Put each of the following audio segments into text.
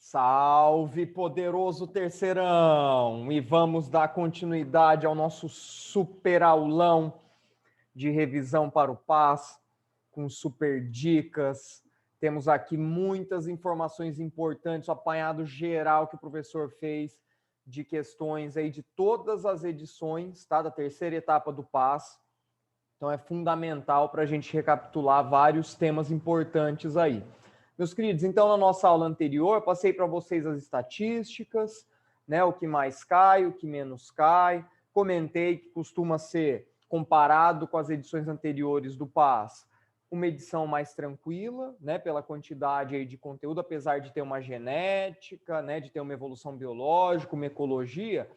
Salve, poderoso terceirão! E vamos dar continuidade ao nosso super aulão de revisão para o PAS, com super dicas. Temos aqui muitas informações importantes, o apanhado geral que o professor fez de questões aí de todas as edições, tá? Da terceira etapa do PAS. Então é fundamental para a gente recapitular vários temas importantes aí. Meus queridos, então na nossa aula anterior, passei para vocês as estatísticas, né, o que mais cai, o que menos cai, comentei que costuma ser comparado com as edições anteriores do PAS, uma edição mais tranquila, né, pela quantidade aí de conteúdo, apesar de ter uma genética, né, de ter uma evolução biológica, uma ecologia,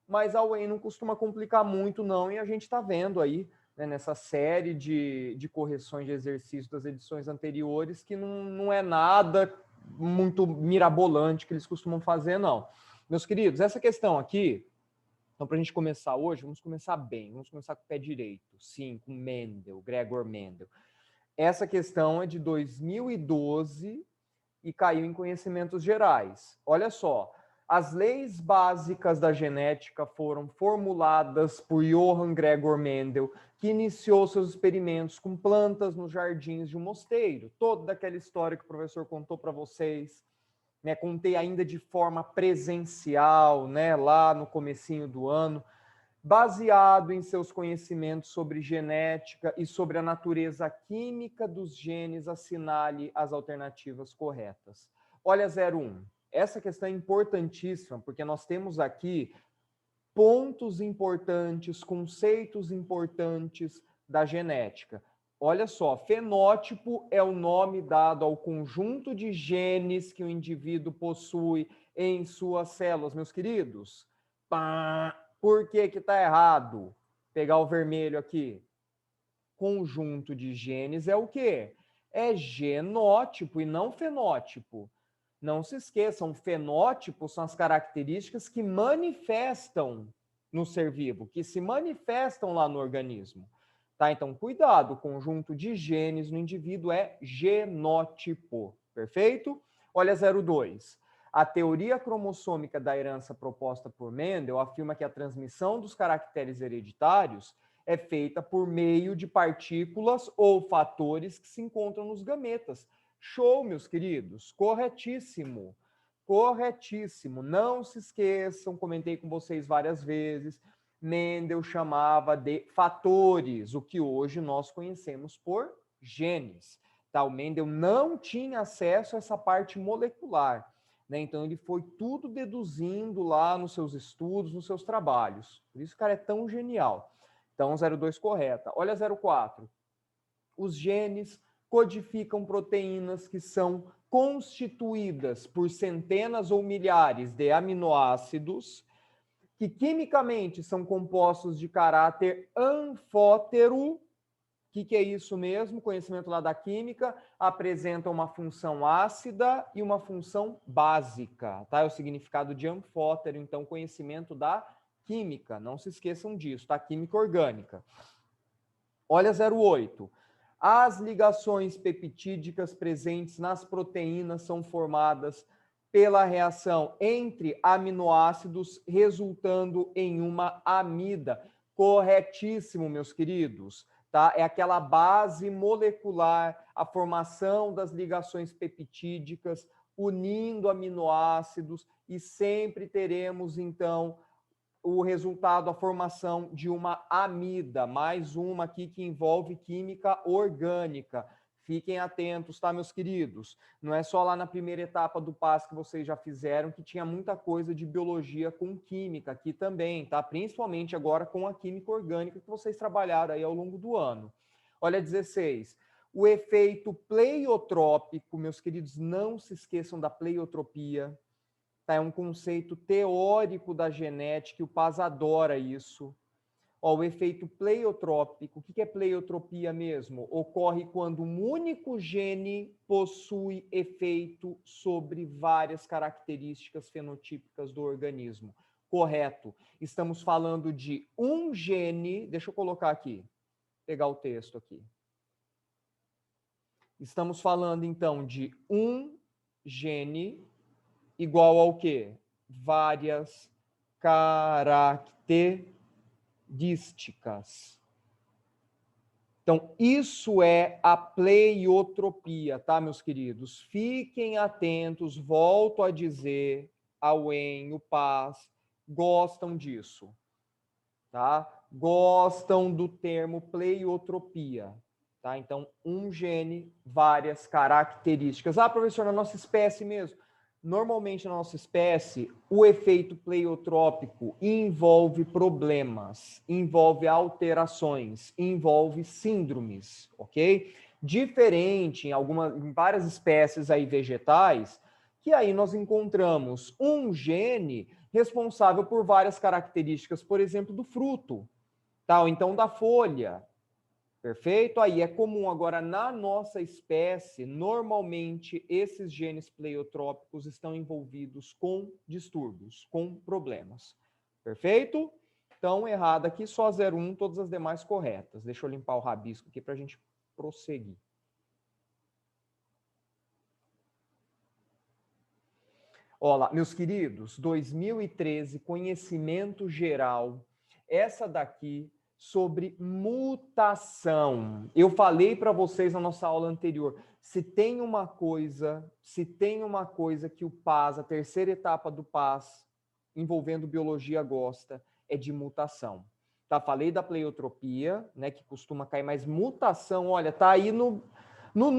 mas a UEM não costuma complicar muito não, e a gente está vendo aí, né, nessa série de correções de exercícios das edições anteriores, que não é nada muito mirabolante que eles costumam fazer, não. Meus queridos, essa questão aqui, então, para a gente começar hoje, vamos começar bem, vamos começar com o pé direito, sim, com Mendel, Gregor Mendel. Essa questão é de 2012 e caiu em conhecimentos gerais. Olha só, as leis básicas da genética foram formuladas por Johann Gregor Mendel, que iniciou seus experimentos com plantas nos jardins de um mosteiro. Toda aquela história que o professor contou para vocês, né? Contei ainda de forma presencial, né? Lá no comecinho do ano, baseado em seus conhecimentos sobre genética e sobre a natureza química dos genes, assinale as alternativas corretas. Olha 01. Essa questão é importantíssima, porque nós temos aqui pontos importantes, conceitos importantes da genética. Olha só, fenótipo é o nome dado ao conjunto de genes que o indivíduo possui em suas células, meus queridos. Por que que está errado? Pegar o vermelho aqui. Conjunto de genes é o quê? É genótipo e não fenótipo. Não se esqueçam, fenótipos são as características que manifestam no ser vivo, que se manifestam lá no organismo. Tá? Então, cuidado, o conjunto de genes no indivíduo é genótipo. Perfeito? Olha 02. A teoria cromossômica da herança proposta por Mendel afirma que a transmissão dos caracteres hereditários é feita por meio de partículas ou fatores que se encontram nos gametas. Show, meus queridos. Corretíssimo. Corretíssimo. Não se esqueçam, comentei com vocês várias vezes, Mendel chamava de fatores, o que hoje nós conhecemos por genes. Tá? O Mendel não tinha acesso a essa parte molecular, né? Então ele foi tudo deduzindo lá nos seus estudos, nos seus trabalhos. Por isso o cara é tão genial. Então 02 correta. Olha 04. Os genes codificam proteínas que são constituídas por centenas ou milhares de aminoácidos que quimicamente são compostos de caráter anfótero. O que é isso mesmo? Conhecimento lá da química, apresenta uma função ácida e uma função básica, tá? É o significado de anfótero, então conhecimento da química, não se esqueçam disso, tá? Química orgânica. Olha 08. As ligações peptídicas presentes nas proteínas são formadas pela reação entre aminoácidos, resultando em uma amida. Corretíssimo, meus queridos. Tá? É aquela base molecular, a formação das ligações peptídicas, unindo aminoácidos, e sempre teremos, então, o resultado, a formação de uma amida, mais uma aqui que envolve química orgânica. Fiquem atentos, tá, meus queridos? Não é só lá na primeira etapa do PAS que vocês já fizeram, que tinha muita coisa de biologia com química aqui também, tá? Principalmente agora com a química orgânica que vocês trabalharam aí ao longo do ano. Olha 16. O efeito pleiotrópico, meus queridos, não se esqueçam da pleiotropia. Tá? É um conceito teórico da genética, e o Paz adora isso. Ó, o efeito pleiotrópico, o que é pleiotropia mesmo? Ocorre quando um único gene possui efeito sobre várias características fenotípicas do organismo. Correto. Estamos falando de um gene, deixa eu colocar aqui, pegar o texto aqui. Estamos falando, então, de um gene igual ao quê? Várias características. Então, isso é a pleiotropia, tá, meus queridos? Fiquem atentos, volto a dizer, a Wen, o Paz, gostam disso, tá? Gostam do termo pleiotropia, tá? Então, um gene, várias características. Ah, professor, na nossa espécie mesmo. Normalmente, na nossa espécie, o efeito pleiotrópico envolve problemas, envolve alterações, envolve síndromes, ok? Diferente em várias espécies aí vegetais, que aí nós encontramos um gene responsável por várias características, por exemplo, do fruto, tá? Ou então da folha. Perfeito? Aí é comum. Agora, na nossa espécie, normalmente esses genes pleiotrópicos estão envolvidos com distúrbios, com problemas. Perfeito? Então, errado aqui, só 01, todas as demais corretas. Deixa eu limpar o rabisco aqui para a gente prosseguir. Olá, meus queridos, 2013, conhecimento geral. Essa daqui sobre mutação. Eu falei para vocês na nossa aula anterior, se tem uma coisa que o PAS, a terceira etapa do PAS, envolvendo biologia, gosta, é de mutação. Tá? Falei da pleiotropia, né, que costuma cair, mas mutação, olha, tá aí no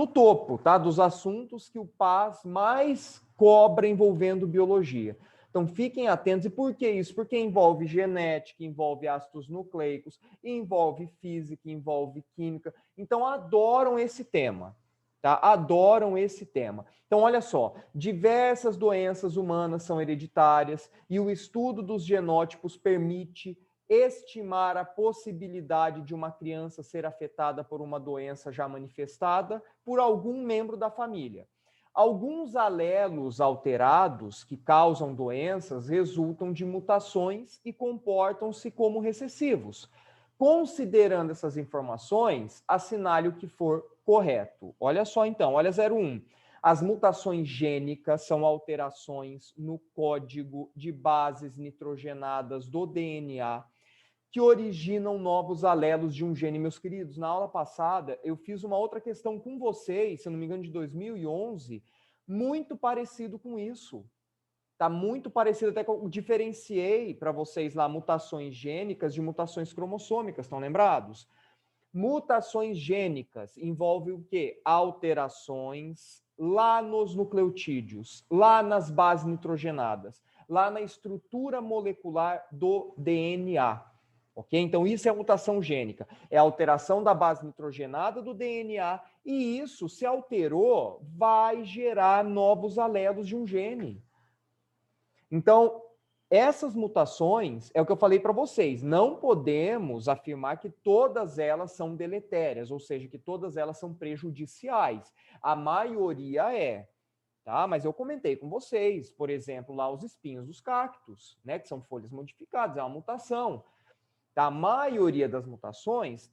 topo, tá? Dos assuntos que o PAS mais cobra envolvendo biologia. Então, fiquem atentos. E por que isso? Porque envolve genética, envolve ácidos nucleicos, envolve física, envolve química. Então, adoram esse tema, tá? Adoram esse tema. Então, olha só, diversas doenças humanas são hereditárias e o estudo dos genótipos permite estimar a possibilidade de uma criança ser afetada por uma doença já manifestada por algum membro da família. Alguns alelos alterados que causam doenças resultam de mutações e comportam-se como recessivos. Considerando essas informações, assinale o que for correto. Olha só então, olha 01. As mutações gênicas são alterações no código de bases nitrogenadas do DNA que originam novos alelos de um gene. Meus queridos, na aula passada eu fiz uma outra questão com vocês, se não me engano de 2011, muito parecido com isso. Tá muito parecido, até que eu diferenciei para vocês lá mutações gênicas de mutações cromossômicas, estão lembrados? Mutações gênicas envolvem o quê? Alterações lá nos nucleotídeos, lá nas bases nitrogenadas, lá na estrutura molecular do DNA. Ok? Então, isso é a mutação gênica. É a alteração da base nitrogenada do DNA e isso, se alterou, vai gerar novos alelos de um gene. Então, essas mutações, é o que eu falei para vocês, não podemos afirmar que todas elas são deletérias, ou seja, que todas elas são prejudiciais. A maioria é, tá? Mas eu comentei com vocês, por exemplo, lá os espinhos dos cactos, né, que são folhas modificadas, é uma mutação. A maioria das mutações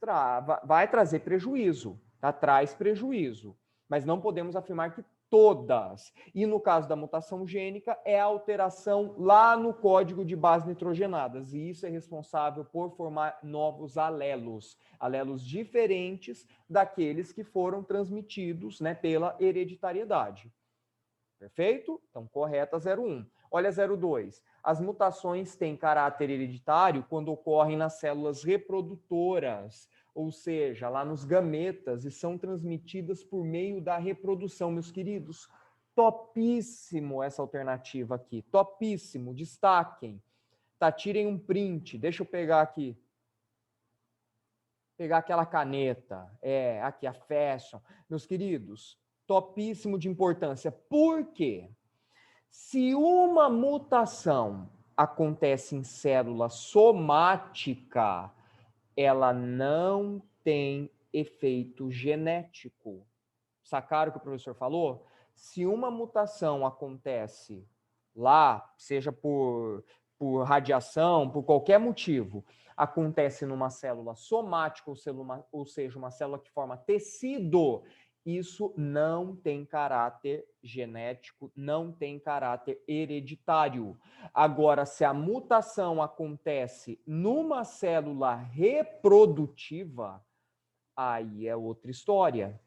vai trazer prejuízo, tá? Traz prejuízo, mas não podemos afirmar que todas. E no caso da mutação gênica, é a alteração lá no código de bases nitrogenadas, e isso é responsável por formar novos alelos, alelos diferentes daqueles que foram transmitidos, né, pela hereditariedade. Perfeito? Então, correta 01. Olha 02. As mutações têm caráter hereditário quando ocorrem nas células reprodutoras, ou seja, lá nos gametas, e são transmitidas por meio da reprodução, meus queridos. Topíssimo essa alternativa aqui. Topíssimo. Destaquem. Tá, tirem um print. Deixa eu pegar aqui. Pegar aquela caneta. Aqui a Fashion. Meus queridos, topíssimo de importância. Por quê? Se uma mutação acontece em célula somática, ela não tem efeito genético. Sacaram o que o professor falou? Se uma mutação acontece lá, seja por radiação, por qualquer motivo, acontece numa célula somática, ou seja, uma célula que forma tecido, Isso não tem caráter genético, não tem caráter hereditário. Agora, se a mutação acontece numa célula reprodutiva, aí é outra história.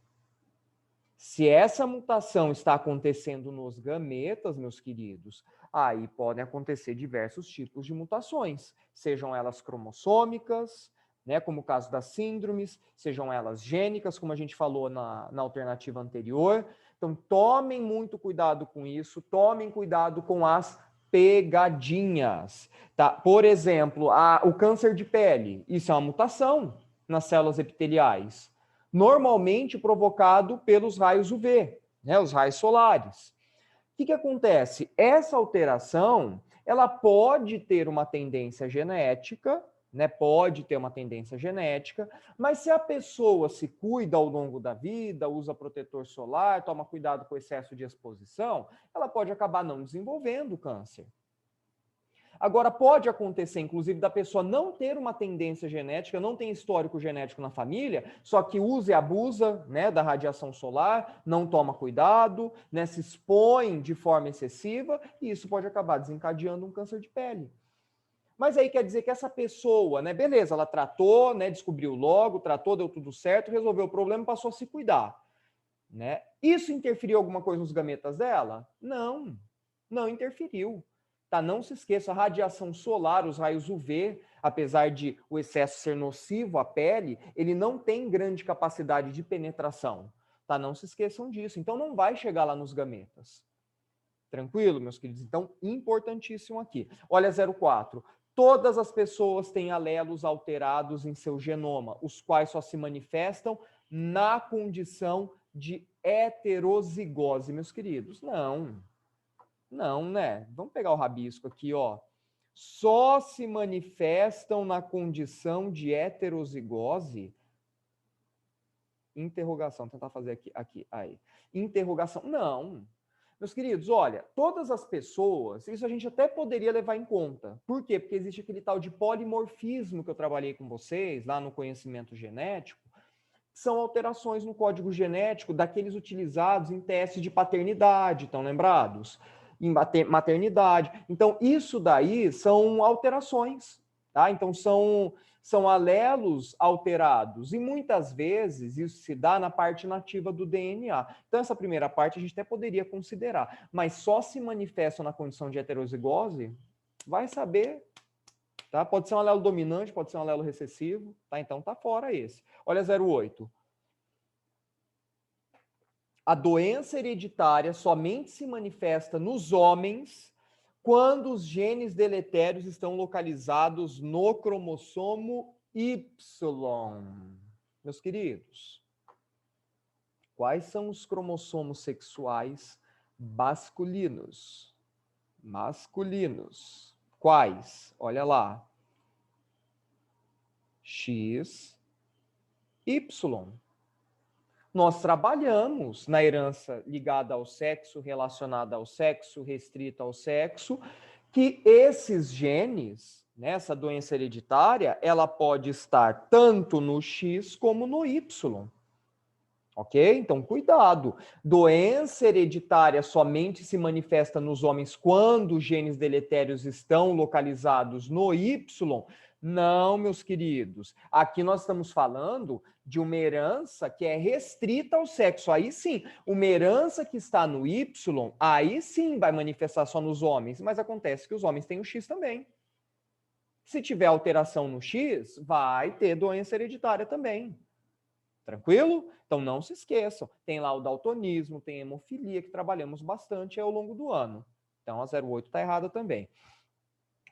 Se essa mutação está acontecendo nos gametas, meus queridos, aí podem acontecer diversos tipos de mutações, sejam elas cromossômicas, né, como o caso das síndromes, sejam elas gênicas, como a gente falou na alternativa anterior. Então, tomem muito cuidado com isso, tomem cuidado com as pegadinhas. Tá? Por exemplo, o câncer de pele, isso é uma mutação nas células epiteliais, normalmente provocado pelos raios UV, né, os raios solares. O que acontece? Essa alteração, ela pode ter uma tendência genética, né? Pode ter uma tendência genética, mas se a pessoa se cuida ao longo da vida, usa protetor solar, toma cuidado com o excesso de exposição, ela pode acabar não desenvolvendo câncer. Agora, pode acontecer, inclusive, da pessoa não ter uma tendência genética, não tem histórico genético na família, só que usa e abusa, né, da radiação solar, não toma cuidado, né, se expõe de forma excessiva, e isso pode acabar desencadeando um câncer de pele. Mas aí quer dizer que essa pessoa, né, beleza, ela tratou, né, descobriu logo, tratou, deu tudo certo, resolveu o problema, passou a se cuidar, né? Isso interferiu alguma coisa nos gametas dela? Não, não interferiu. Tá? Não se esqueça, a radiação solar, os raios UV, apesar de o excesso ser nocivo à pele, ele não tem grande capacidade de penetração. Tá? Não se esqueçam disso. Então, não vai chegar lá nos gametas. Tranquilo, meus queridos? Então, importantíssimo aqui. Olha, 04. Todas as pessoas têm alelos alterados em seu genoma, os quais só se manifestam na condição de heterozigose, meus queridos. Não. Não, né? Vamos pegar o rabisco aqui, ó. Só se manifestam na condição de heterozigose? Interrogação, tentar fazer aqui, aí. Interrogação, não. Meus queridos, olha, todas as pessoas, isso a gente até poderia levar em conta. Por quê? Porque existe aquele tal de polimorfismo que eu trabalhei com vocês, lá no conhecimento genético, são alterações no código genético daqueles utilizados em testes de paternidade, estão lembrados? Em maternidade. Então, isso daí são alterações, tá? Então, são alelos alterados. E muitas vezes isso se dá na parte nativa do DNA. Então, essa primeira parte a gente até poderia considerar, mas só se manifestam na condição de heterozigose, vai saber. Tá? Pode ser um alelo dominante, pode ser um alelo recessivo, tá? Então tá fora esse. Olha 08. A doença hereditária somente se manifesta nos homens quando os genes deletérios estão localizados no cromossomo Y. Meus queridos, quais são os cromossomos sexuais masculinos? Masculinos. Quais? Olha lá. X, Y. Nós trabalhamos na herança ligada ao sexo, relacionada ao sexo, restrita ao sexo, que esses genes, né, essa doença hereditária, ela pode estar tanto no X como no Y. Ok? Então, cuidado. Doença hereditária somente se manifesta nos homens quando os genes deletérios estão localizados no Y. Não, meus queridos. Aqui nós estamos falando de uma herança que é restrita ao sexo. Aí sim, uma herança que está no Y, aí sim vai manifestar só nos homens. Mas acontece que os homens têm o X também. Se tiver alteração no X, vai ter doença hereditária também. Tranquilo? Então não se esqueçam. Tem lá o daltonismo, tem a hemofilia, que trabalhamos bastante ao longo do ano. Então a 08 está errada também.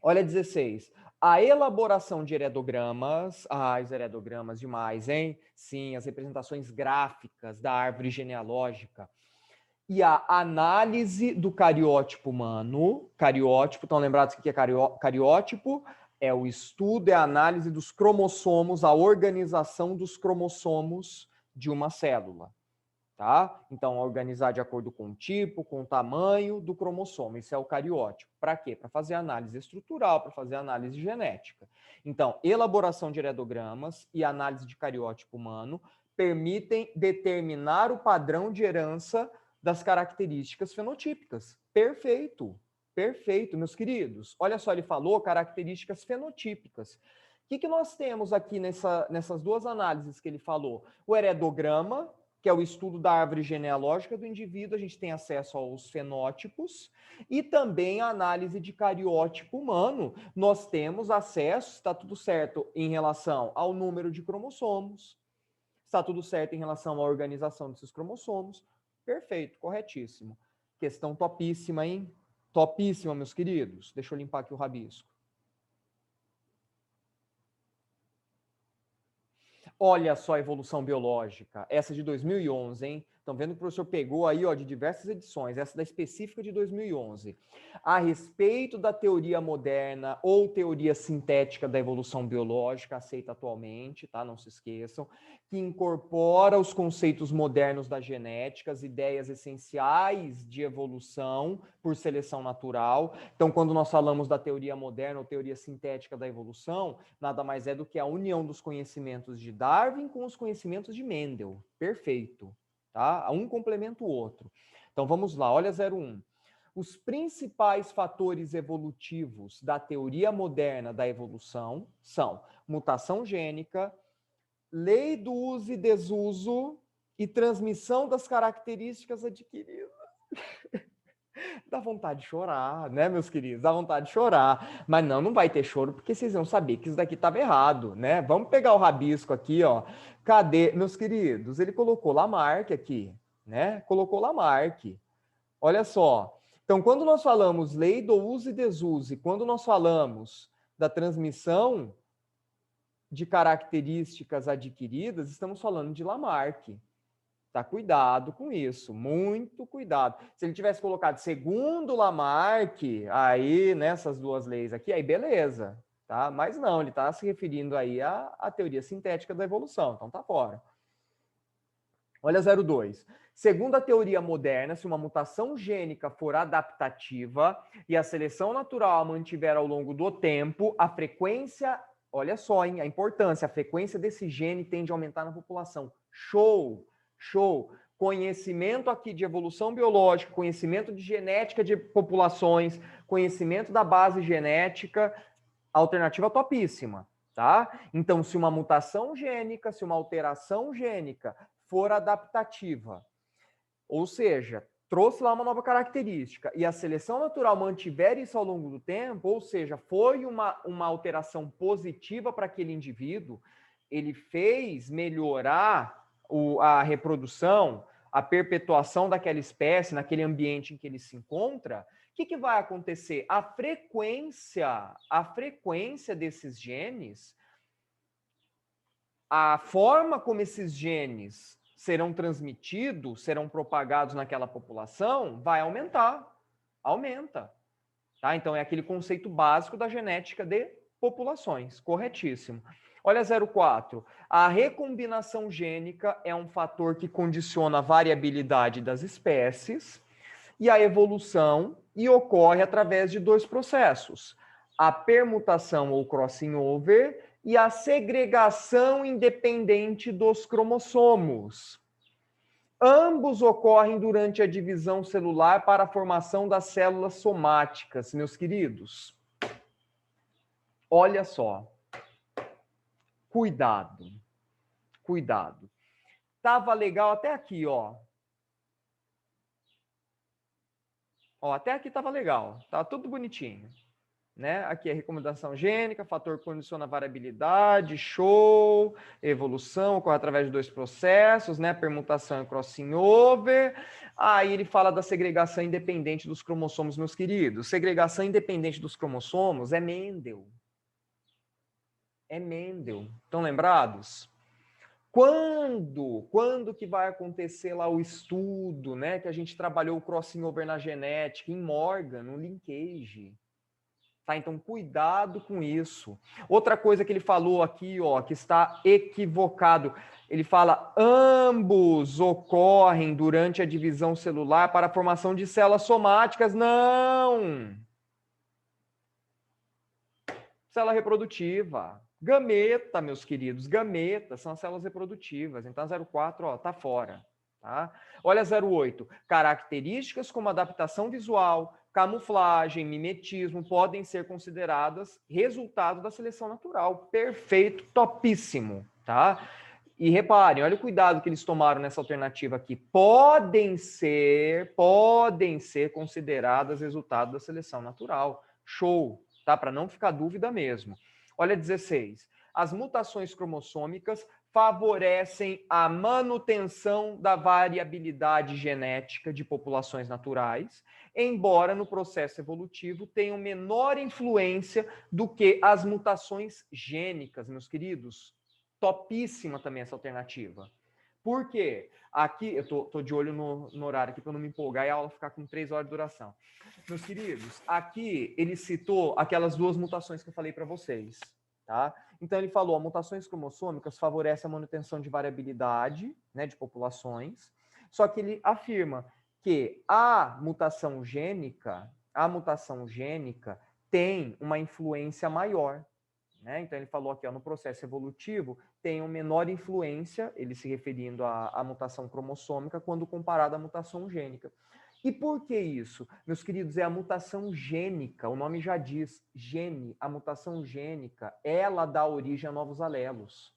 Olha 16. A elaboração de heredogramas. Os heredogramas demais, hein? Sim, as representações gráficas da árvore genealógica. E a análise do cariótipo humano. Cariótipo, estão lembrados o que é cariótipo? É o estudo, é a análise dos cromossomos, a organização dos cromossomos de uma célula. Tá? Então, organizar de acordo com o tipo, com o tamanho do cromossomo. Isso é o cariótipo. Para quê? Para fazer análise estrutural, para fazer análise genética. Então, elaboração de heredogramas e análise de cariótipo humano permitem determinar o padrão de herança das características fenotípicas. Perfeito, perfeito, meus queridos. Olha só, ele falou características fenotípicas. O que nós temos aqui nessas duas análises que ele falou? O heredograma, que é o estudo da árvore genealógica do indivíduo, a gente tem acesso aos fenótipos, e também a análise de cariótipo humano, nós temos acesso, está tudo certo em relação ao número de cromossomos, está tudo certo em relação à organização desses cromossomos. Perfeito, corretíssimo. Questão topíssima, hein? Topíssima, meus queridos. Deixa eu limpar aqui o rabisco. Olha só a evolução biológica, essa de 2011, hein? Estão vendo que o professor pegou aí, ó, de diversas edições, essa da específica de 2011. A respeito da teoria moderna ou teoria sintética da evolução biológica, aceita atualmente, tá? Não se esqueçam, que incorpora os conceitos modernos da genética, as ideias essenciais de evolução por seleção natural. Então, quando nós falamos da teoria moderna ou teoria sintética da evolução, nada mais é do que a união dos conhecimentos de Darwin com os conhecimentos de Mendel. Perfeito. Tá? Um complementa o outro. Então vamos lá, olha 01. Os principais fatores evolutivos da teoria moderna da evolução são mutação gênica, lei do uso e desuso e transmissão das características adquiridas. Dá vontade de chorar, né, meus queridos? Dá vontade de chorar. Mas não vai ter choro, porque vocês vão saber que isso daqui estava errado, né? Vamos pegar o rabisco aqui, ó. Cadê, meus queridos? Ele colocou Lamarck aqui, né? Colocou Lamarck. Olha só. Então, quando nós falamos lei do uso e desuso, quando nós falamos da transmissão de características adquiridas, estamos falando de Lamarck. Tá, cuidado com isso, muito cuidado. Se ele tivesse colocado segundo Lamarck, aí nessas duas leis aqui, aí beleza, tá? Mas não, ele está se referindo aí à teoria sintética da evolução, então tá fora. Olha 02. Segundo a teoria moderna, se uma mutação gênica for adaptativa e a seleção natural a mantiver ao longo do tempo, a frequência, olha só, hein, a importância, a frequência desse gene tende a aumentar na população. Show! Show! Conhecimento aqui de evolução biológica, conhecimento de genética de populações, conhecimento da base genética, alternativa topíssima, tá? Então, se uma mutação gênica, se uma alteração gênica for adaptativa, ou seja, trouxe lá uma nova característica e a seleção natural mantiver isso ao longo do tempo, ou seja, foi uma alteração positiva para aquele indivíduo, ele fez melhorar a reprodução, a perpetuação daquela espécie naquele ambiente em que ele se encontra, o que vai acontecer? A frequência desses genes, a forma como esses genes serão transmitidos, serão propagados naquela população, vai aumentar. Aumenta. Tá? Então, é aquele conceito básico da genética de populações. Corretíssimo. Olha 04. A recombinação gênica é um fator que condiciona a variabilidade das espécies e a evolução e ocorre através de dois processos. A permutação ou crossing over e a segregação independente dos cromossomos. Ambos ocorrem durante a divisão celular para a formação das células somáticas, meus queridos. Olha só. Cuidado. Cuidado. Tava legal até aqui, ó. Ó, até aqui tava legal. Tá tudo bonitinho. Né? Aqui é recomendação gênica, fator que condiciona a variabilidade, show, evolução, ocorre através de dois processos, né? Permutação e crossing over. Aí ele fala da segregação independente dos cromossomos, meus queridos. Segregação independente dos cromossomos é Mendel. É Mendel. Estão lembrados? Quando que vai acontecer lá o estudo, né? Que a gente trabalhou o crossing over na genética, em Morgan, no linkage. Tá? Então, cuidado com isso. Outra coisa que ele falou aqui, ó, que está equivocado. Ele fala, ambos ocorrem durante a divisão celular para a formação de células somáticas. Não! Célula reprodutiva. Gameta, meus queridos, gameta são as células reprodutivas. Então, a 0,4, ó, tá fora. Tá? Olha a 0,8. Características como adaptação visual, camuflagem, mimetismo podem ser consideradas resultado da seleção natural. Perfeito, topíssimo, tá? E reparem, olha o cuidado que eles tomaram nessa alternativa aqui. Podem ser consideradas resultado da seleção natural. Show, tá? Para não ficar dúvida mesmo. Olha 16. As mutações cromossômicas favorecem a manutenção da variabilidade genética de populações naturais, embora no processo evolutivo tenham menor influência do que as mutações gênicas, meus queridos. Topíssima também essa alternativa. Por quê? Aqui, eu tô de olho no horário aqui para não me empolgar e a aula ficar com 3 horas de duração. Meus queridos, aqui ele citou aquelas duas mutações que eu falei para vocês, tá? Então ele falou, mutações cromossômicas favorecem a manutenção de variabilidade, né, de populações, só que ele afirma que a mutação gênica tem uma influência maior, né? Então ele falou aqui, ó, no processo evolutivo tem uma menor influência, ele se referindo à mutação cromossômica, quando comparado à mutação gênica. E por que isso? Meus queridos, é a mutação gênica, o nome já diz, gene, a mutação gênica, ela dá origem a novos alelos.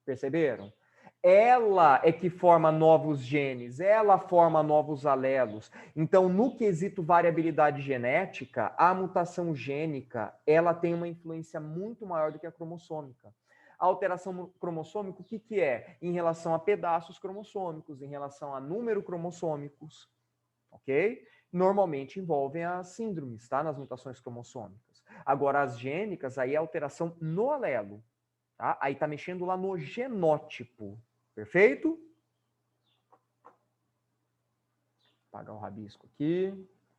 Perceberam? Ela é que forma novos genes, ela forma novos alelos. Então, no quesito variabilidade genética, a mutação gênica, ela tem uma influência muito maior do que a cromossômica. A alteração cromossômica, o que é? Em relação a pedaços cromossômicos, em relação a número cromossômicos, ok? Normalmente envolvem as síndromes, tá? Nas mutações cromossômicas. Agora, as gênicas, aí é alteração no alelo, tá? Aí tá mexendo lá no genótipo, perfeito? Vou apagar o rabisco aqui.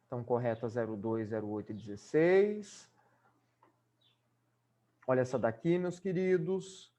Então, correta 02, 08 e 16. Olha essa daqui, meus queridos.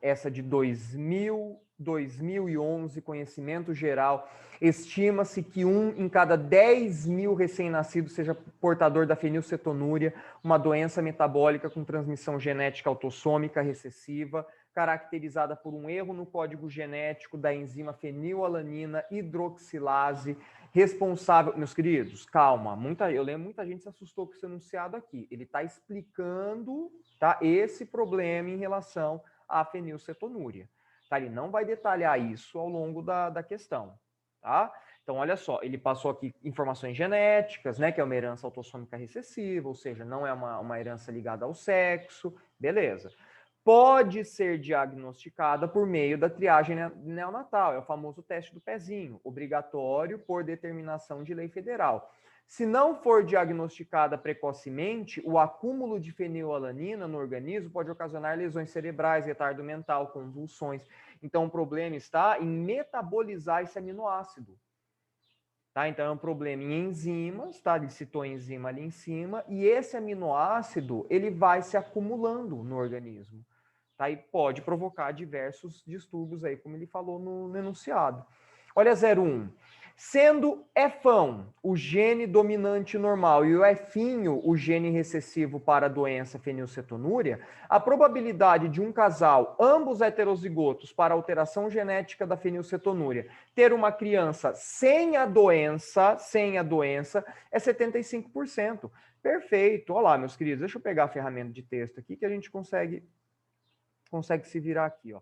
Essa de 2011, conhecimento geral. Estima-se que 1 em cada 10 mil recém-nascidos seja portador da fenilcetonúria, uma doença metabólica com transmissão genética autossômica recessiva, caracterizada por um erro no código genético da enzima fenilalanina hidroxilase, responsável... Meus queridos, calma, eu lembro muita gente se assustou com esse enunciado aqui. Ele está explicando, tá, esse problema em relação à fenilcetonúria. Tá? Ele não vai detalhar isso ao longo da questão. Tá? Então, olha só, ele passou aqui informações genéticas, né, que é uma herança autossômica recessiva, ou seja, não é uma herança ligada ao sexo, beleza. Pode ser diagnosticada por meio da triagem neonatal, é o famoso teste do pezinho, obrigatório por determinação de lei federal. Se não for diagnosticada precocemente, o acúmulo de fenilalanina no organismo pode ocasionar lesões cerebrais, retardo mental, convulsões. Então, o problema está em metabolizar esse aminoácido. Tá? Então, é um problema em enzimas, tá? Ele citou a enzima ali em cima, e esse aminoácido, ele vai se acumulando no organismo. Tá? E pode provocar diversos distúrbios aí, como ele falou no enunciado. Olha 01. Sendo F1 o gene dominante normal e o F o gene recessivo para a doença fenilcetonúria, a probabilidade de um casal, ambos heterozigotos para alteração genética da fenilcetonúria, ter uma criança sem a doença é 75%. Perfeito. Olha lá, meus queridos, deixa eu pegar a ferramenta de texto aqui que a gente consegue se virar aqui, ó.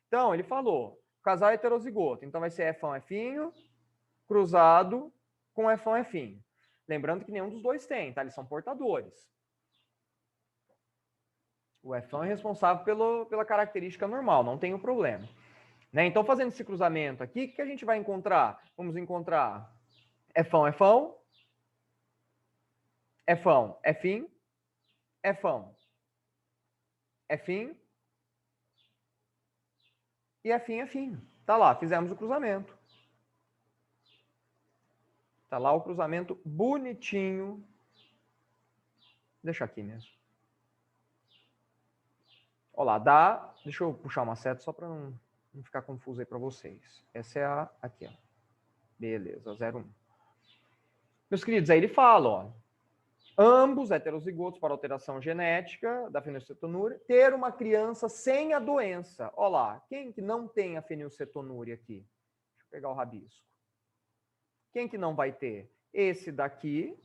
Então, ele falou, casal heterozigoto, então vai ser F1, F cruzado com F1, F. Lembrando que nenhum dos dois tem, tá? Eles são portadores. O F1 é responsável pela característica normal, não tem o problema. Né? Então, fazendo esse cruzamento aqui, o que a gente vai encontrar? Vamos encontrar F1, F1, F1, F, F1, F e F, F. Tá lá, fizemos o cruzamento. Tá lá o cruzamento bonitinho. Deixa aqui mesmo. Olha lá, dá... Deixa eu puxar uma seta só para não ficar confuso aí para vocês. Essa é a... Aqui, ó. Beleza, 01. Meus queridos, aí ele fala, ó. ambos heterozigotos para alteração genética da fenilcetonúria, ter uma criança sem a doença. Olha lá, quem que não tem a fenilcetonúria aqui? Deixa eu pegar o rabisco. Quem que não vai ter? Esse daqui,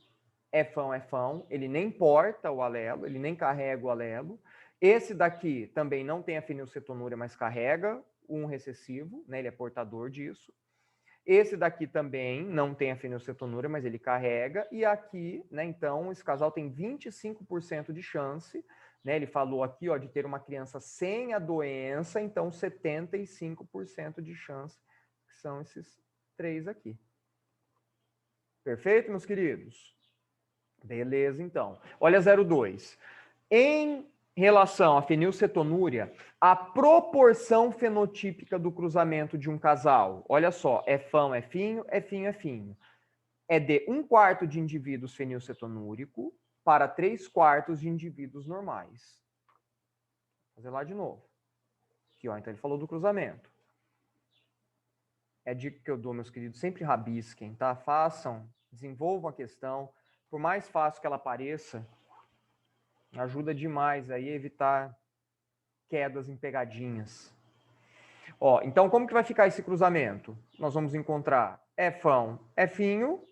Fão, ele nem porta o alelo, ele nem carrega o alelo. Esse daqui também não tem a fenilcetonúria, mas carrega um recessivo, né? Ele é portador disso. Esse daqui também não tem a fenilcetonúria, mas ele carrega. E aqui, né, então, esse casal tem 25% de chance, né? Ele falou aqui, ó, de ter uma criança sem a doença, então 75% de chance, que são esses três aqui. Perfeito, meus queridos? Beleza, então. Olha 02. Em relação à fenilcetonúria, a proporção fenotípica do cruzamento de um casal, olha só, Finho, Finho, é de 1/4 de indivíduos fenilcetonúrico para 3/4 de indivíduos normais. Vou fazer lá de novo. Aqui, ó, então ele falou do cruzamento. É a dica que eu dou, meus queridos, sempre rabisquem, tá? Façam, desenvolvam a questão, por mais fácil que ela pareça, ajuda demais aí a evitar quedas em pegadinhas. Ó, então, como que vai ficar esse cruzamento? Nós vamos encontrar Finho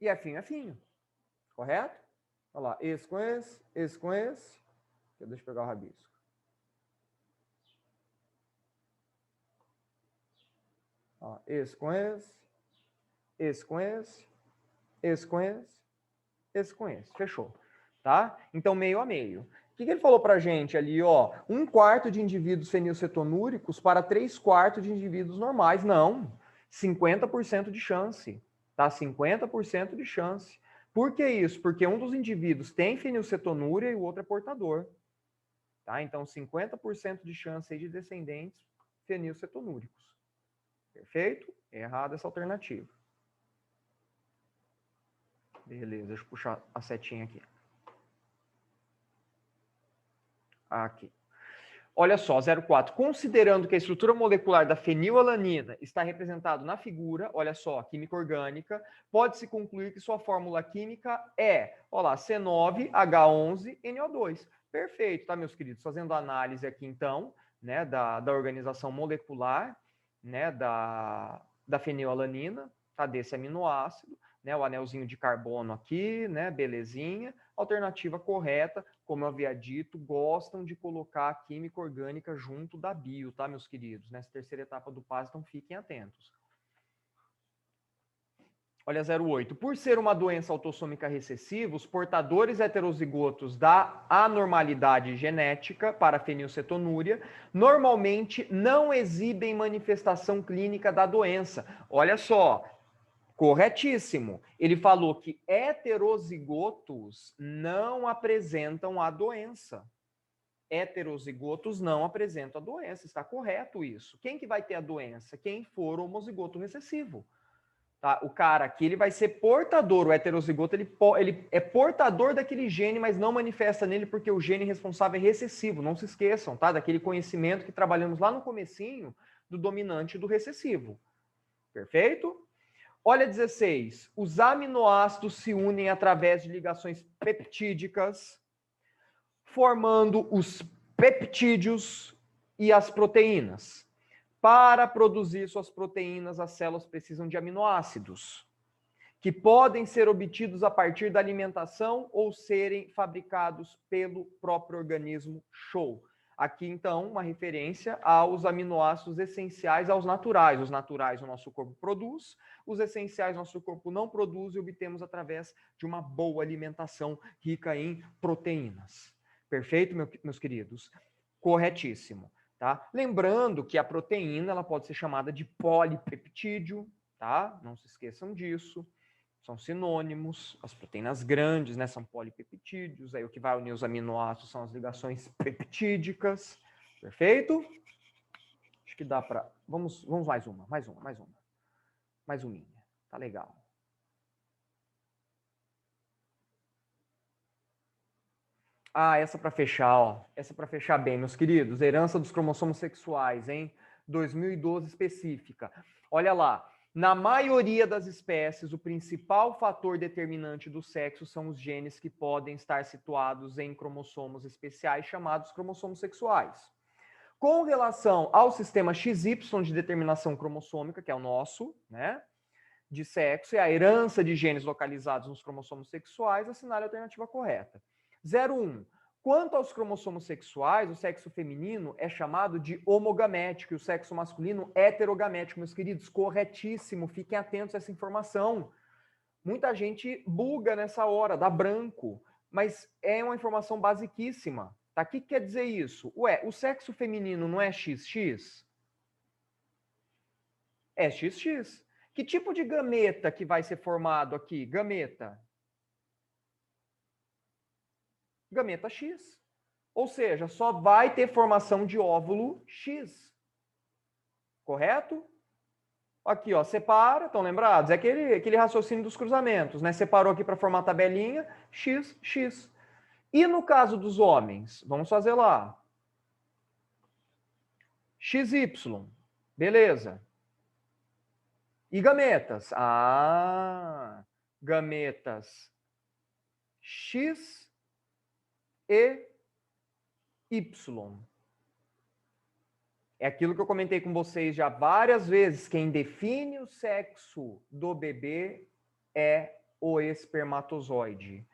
e Finho. Correto? Olha lá, esse com esse com esse. Deixa eu pegar o rabisco. Ó, esse com esse com esse com esse com esse. Fechou. Tá? Então, meio a meio. O que ele falou pra gente ali, ó? 1/4 de indivíduos fenilcetonúricos para 3/4 de indivíduos normais. Não. 50% de chance. Tá? 50% de chance. Por que isso? Porque um dos indivíduos tem fenilcetonúria e o outro é portador. Tá? Então, 50% de chance aí de descendentes fenilcetonúricos. Perfeito? Errada essa alternativa. Beleza, deixa eu puxar a setinha aqui. Aqui. Olha só, 04. Considerando que a estrutura molecular da fenilalanina está representada na figura, olha só, química orgânica, pode-se concluir que sua fórmula química é, olha lá, C9H11NO2. Perfeito, tá, meus queridos? Fazendo análise aqui, então, né, da organização molecular, né, da fenilalanina, tá, desse aminoácido, né, o anelzinho de carbono aqui, né, belezinha. Alternativa correta, como eu havia dito, gostam de colocar a química orgânica junto da bio, tá, meus queridos? Nessa terceira etapa do PAS, então fiquem atentos. Olha, 08. Por ser uma doença autossômica recessiva, os portadores heterozigotos da anormalidade genética para fenilcetonúria normalmente não exibem manifestação clínica da doença. Olha só, corretíssimo. Ele falou que heterozigotos não apresentam a doença. Heterozigotos não apresentam a doença. Está correto isso. Quem que vai ter a doença? Quem for homozigoto recessivo. Tá? O cara aqui ele vai ser portador, o heterozigoto ele é portador daquele gene, mas não manifesta nele porque o gene responsável é recessivo. Não se esqueçam, tá? Daquele conhecimento que trabalhamos lá no comecinho do dominante e do recessivo. Perfeito? Olha 16. Os aminoácidos se unem através de ligações peptídicas, formando os peptídeos e as proteínas. Para produzir suas proteínas, as células precisam de aminoácidos, que podem ser obtidos a partir da alimentação ou serem fabricados pelo próprio organismo. Show! Aqui, então, uma referência aos aminoácidos essenciais aos naturais. Os naturais o nosso corpo produz, os essenciais o nosso corpo não produz e obtemos através de uma boa alimentação rica em proteínas. Perfeito, meus queridos? Corretíssimo. Tá? Lembrando que a proteína ela pode ser chamada de polipeptídeo, tá? Não se esqueçam disso. São sinônimos. As proteínas grandes, né, são polipeptídeos. Aí o que vai unir os aminoácidos são as ligações peptídicas. Perfeito? Acho que dá para. Vamos mais uma. Mais uma. Tá legal. Ah, essa para fechar, ó. Essa para fechar bem, meus queridos. Herança dos cromossomos sexuais, hein? 2012 específica. Olha lá. Na maioria das espécies, o principal fator determinante do sexo são os genes que podem estar situados em cromossomos especiais chamados cromossomos sexuais. Com relação ao sistema XY de determinação cromossômica, que é o nosso, né, de sexo, e a herança de genes localizados nos cromossomos sexuais, assinale a alternativa correta. 01. Quanto aos cromossomos sexuais, o sexo feminino é chamado de homogamético e o sexo masculino heterogamético. Meus queridos, corretíssimo, fiquem atentos a essa informação. Muita gente buga nessa hora, dá branco, mas é uma informação basiquíssima. Tá? O que quer dizer isso? Ué, o sexo feminino não é XX? É XX. Que tipo de gameta que vai ser formado aqui? Gameta X. Ou seja, só vai ter formação de óvulo X. Correto? Aqui, ó, separa, estão lembrados? É aquele raciocínio dos cruzamentos, né? Separou aqui para formar a tabelinha, X, X. E no caso dos homens? Vamos fazer lá. XY. Beleza. E gametas? Gametas X e Y. É aquilo que eu comentei com vocês já várias vezes. Quem define o sexo do bebê é o espermatozoide.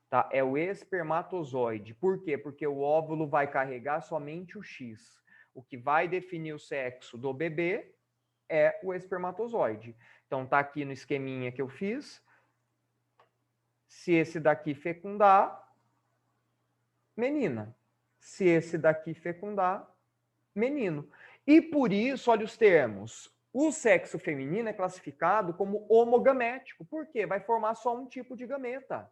Tá? É o espermatozoide. Por quê? Porque o óvulo vai carregar somente o X. O que vai definir o sexo do bebê é o espermatozoide. Então, tá aqui no esqueminha que eu fiz. Se esse daqui fecundar, menina. Se esse daqui fecundar, menino. E por isso, olha os termos. O sexo feminino é classificado como homogamético. Por quê? Vai formar só um tipo de gameta.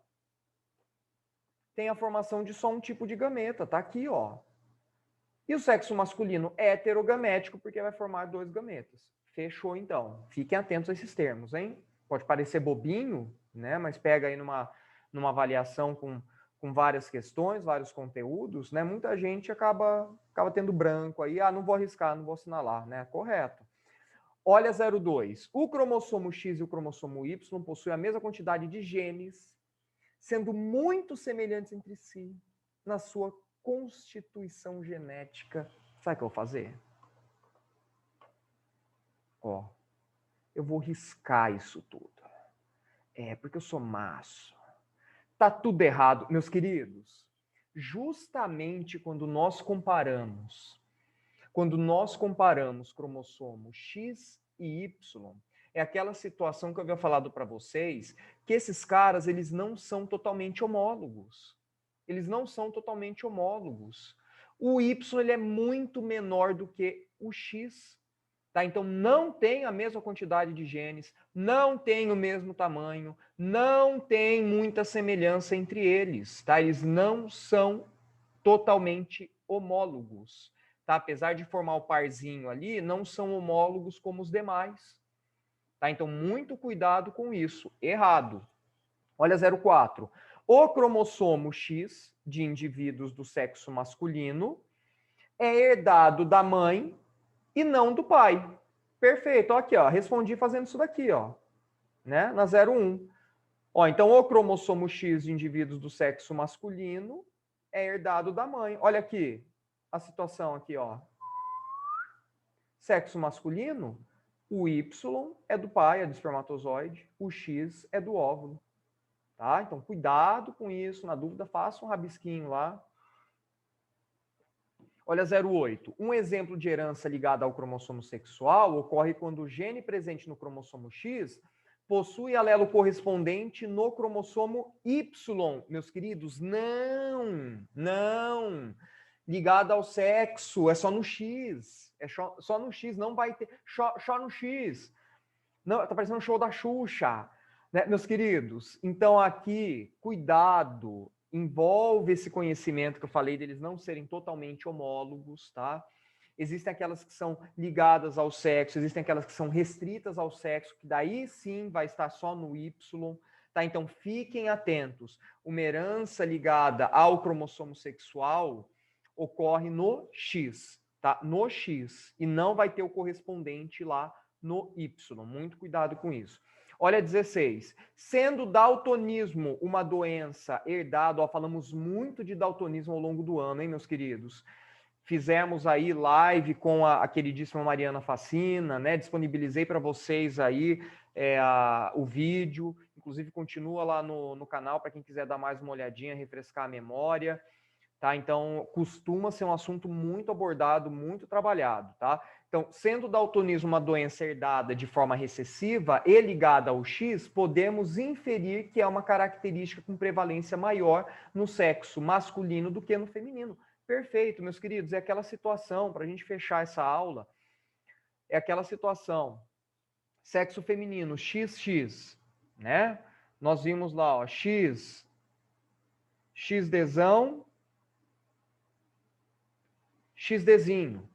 Tem a formação de só um tipo de gameta, tá aqui, ó. E o sexo masculino é heterogamético, porque vai formar 2 gametas. Fechou, então. Fiquem atentos a esses termos, hein? Pode parecer bobinho, né? Mas pega aí numa avaliação com várias questões, vários conteúdos, né? Muita gente acaba tendo branco aí. Não vou arriscar, não vou assinalar, né? Correto. Olha 02. O cromossomo X e o cromossomo Y possuem a mesma quantidade de genes, sendo muito semelhantes entre si na sua constituição genética. Sabe o que eu vou fazer? Ó, eu vou riscar isso tudo. Porque eu sou maço. Tá tudo errado, meus queridos. Justamente quando nós comparamos cromossomos X e Y, é aquela situação que eu havia falado para vocês, que esses caras, eles não são totalmente homólogos. Eles não são totalmente homólogos. O Y ele é muito menor do que o X. Tá? Então, não tem a mesma quantidade de genes, não tem o mesmo tamanho, não tem muita semelhança entre eles. Tá? Eles não são totalmente homólogos. Tá? Apesar de formar o parzinho ali, não são homólogos como os demais. Tá? Então, muito cuidado com isso. Errado. Olha 04. O cromossomo X de indivíduos do sexo masculino é herdado da mãe e não do pai. Perfeito. Ó, aqui, ó, respondi fazendo isso daqui, ó, né? Na 01. Ó, então o cromossomo X de indivíduos do sexo masculino é herdado da mãe. Olha aqui a situação aqui, ó. Sexo masculino, o Y é do pai, é do espermatozoide, o X é do óvulo. Tá? Então, cuidado com isso. Na dúvida, faça um rabisquinho lá. Olha 08. Um exemplo de herança ligada ao cromossomo sexual ocorre quando o gene presente no cromossomo X possui alelo correspondente no cromossomo Y. Meus queridos, não. Ligado ao sexo, é só no X. É só no X, não vai ter. Só no X. Não, tá parecendo um show da Xuxa. Né, meus queridos? Então, aqui, cuidado, envolve esse conhecimento que eu falei deles não serem totalmente homólogos, tá? Existem aquelas que são ligadas ao sexo, existem aquelas que são restritas ao sexo, que daí sim vai estar só no Y, tá? Então, fiquem atentos. Uma herança ligada ao cromossomo sexual ocorre no X, tá? No X, e não vai ter o correspondente lá no Y. Muito cuidado com isso. Olha 16. Sendo daltonismo uma doença herdada, ó, falamos muito de daltonismo ao longo do ano, hein, meus queridos? Fizemos aí live com a queridíssima Mariana Facina, né? Disponibilizei para vocês aí o vídeo. Inclusive, continua lá no canal para quem quiser dar mais uma olhadinha, refrescar a memória. Tá? Então, costuma ser um assunto muito abordado, muito trabalhado, tá? Então, sendo o daltonismo uma doença herdada de forma recessiva e ligada ao X, podemos inferir que é uma característica com prevalência maior no sexo masculino do que no feminino. Perfeito, meus queridos, é aquela situação, para a gente fechar essa aula, é aquela situação, sexo feminino, XX, né? Nós vimos lá, ó, XDzão, XDzinho.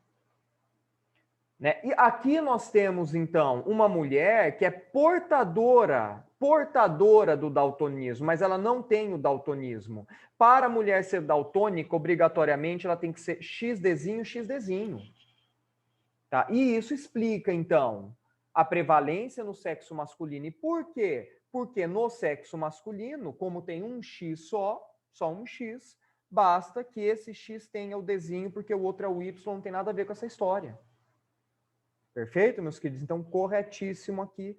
Né? E aqui nós temos, então, uma mulher que é portadora do daltonismo, mas ela não tem o daltonismo. Para a mulher ser daltônica, obrigatoriamente, ela tem que ser XDzinho, XDzinho. Tá? E isso explica, então, a prevalência no sexo masculino. E por quê? Porque no sexo masculino, como tem um X só um X, basta que esse X tenha o Dzinho, porque o outro é o Y, não tem nada a ver com essa história. Perfeito, meus queridos? Então, corretíssimo aqui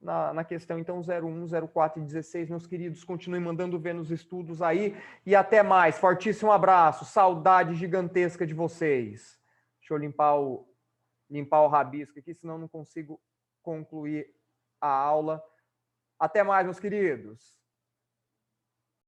na questão, então, 01, 04 e 16. Meus queridos, continuem mandando ver nos estudos aí. E até mais. Fortíssimo abraço. Saudade gigantesca de vocês. Deixa eu limpar o rabisco aqui, senão não consigo concluir a aula. Até mais, meus queridos.